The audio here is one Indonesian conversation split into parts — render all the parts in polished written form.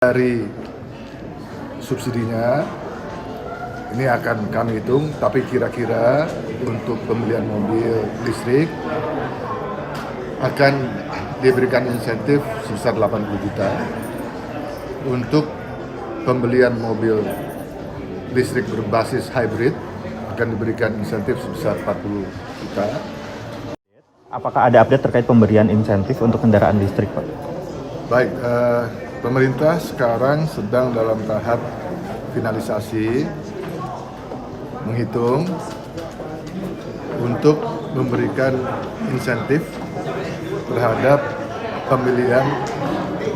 Dari subsidinya ini akan kami hitung, tapi kira-kira untuk pembelian mobil listrik akan diberikan insentif sebesar 80 juta. Untuk pembelian mobil listrik berbasis hybrid akan diberikan insentif sebesar 40 juta. Apakah ada update terkait pemberian insentif untuk kendaraan listrik, Pak? Baik, pemerintah sekarang sedang dalam tahap finalisasi menghitung untuk memberikan insentif terhadap pembelian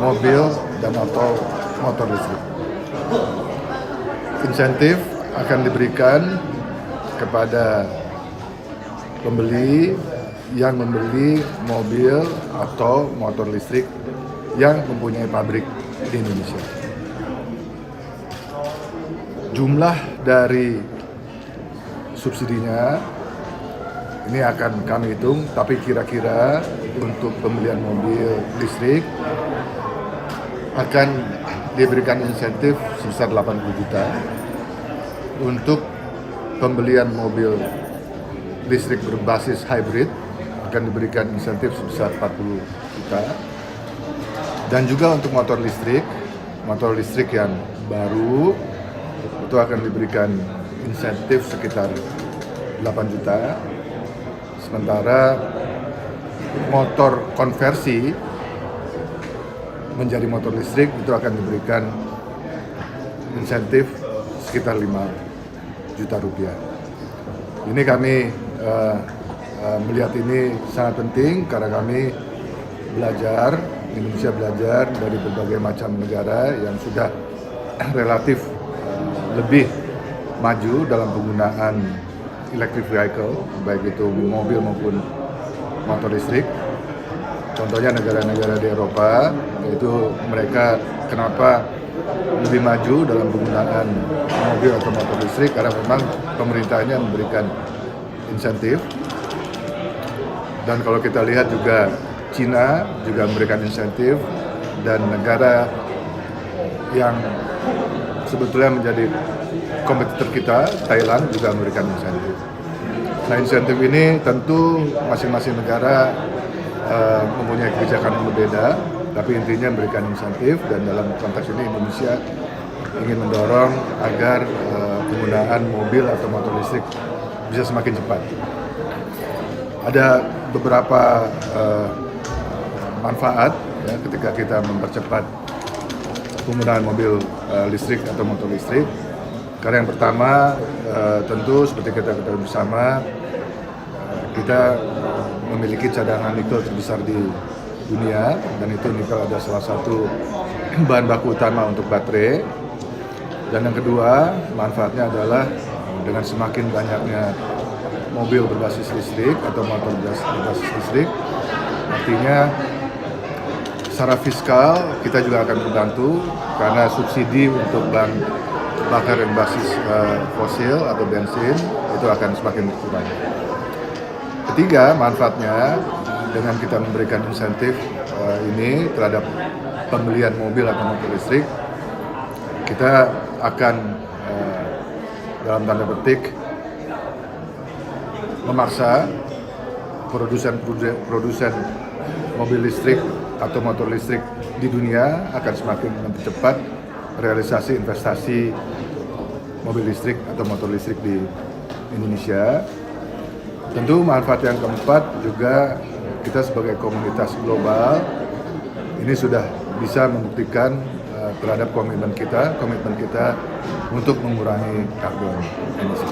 mobil dan atau motor listrik. Insentif akan diberikan kepada pembeli yang membeli mobil atau motor listrik yang mempunyai pabrik di Indonesia. Jumlah dari subsidinya ini akan kami hitung, tapi kira-kira untuk pembelian mobil listrik akan diberikan insentif sebesar 80 juta. Untuk pembelian mobil listrik berbasis hybrid akan diberikan insentif sebesar 40 juta. Dan juga untuk motor listrik yang baru itu akan diberikan insentif sekitar 8 juta. Sementara motor konversi menjadi motor listrik itu akan diberikan insentif sekitar 5 juta rupiah. Ini kami melihat ini sangat penting karena kami Indonesia belajar dari berbagai macam negara yang sudah relatif lebih maju dalam penggunaan electric vehicle, baik itu mobil maupun motor listrik. Contohnya negara-negara di Eropa, yaitu mereka kenapa lebih maju dalam penggunaan mobil atau motor listrik karena memang pemerintahnya memberikan insentif. Dan kalau kita lihat juga Cina juga memberikan insentif, dan negara yang sebetulnya menjadi kompetitor kita, Thailand, juga memberikan insentif. Nah, insentif ini tentu masing-masing negara mempunyai kebijakan yang berbeda, tapi intinya memberikan insentif, dan dalam konteks ini Indonesia ingin mendorong agar penggunaan mobil atau motor listrik bisa semakin cepat. Ada beberapa manfaat ya, ketika kita mempercepat penggunaan mobil listrik atau motor listrik. Karena yang pertama tentu seperti kita ketahui bersama, kita memiliki cadangan nikel terbesar di dunia, dan itu nikel adalah salah satu bahan baku utama untuk baterai. Dan yang kedua, manfaatnya adalah dengan semakin banyaknya mobil berbasis listrik atau motor berbasis listrik, artinya secara fiskal kita juga akan terbantu karena subsidi untuk bahan bakar yang berbasis fosil atau bensin itu akan semakin berkurang. Ketiga, manfaatnya dengan kita memberikan insentif ini terhadap pembelian mobil atau motor listrik, kita akan dalam tanda petik memaksa produsen mobil listrik atau motor listrik di dunia akan semakin mempercepat realisasi investasi mobil listrik atau motor listrik di Indonesia. Tentu manfaat yang keempat juga, kita sebagai komunitas global ini sudah bisa membuktikan terhadap komitmen kita untuk mengurangi karbon emisi.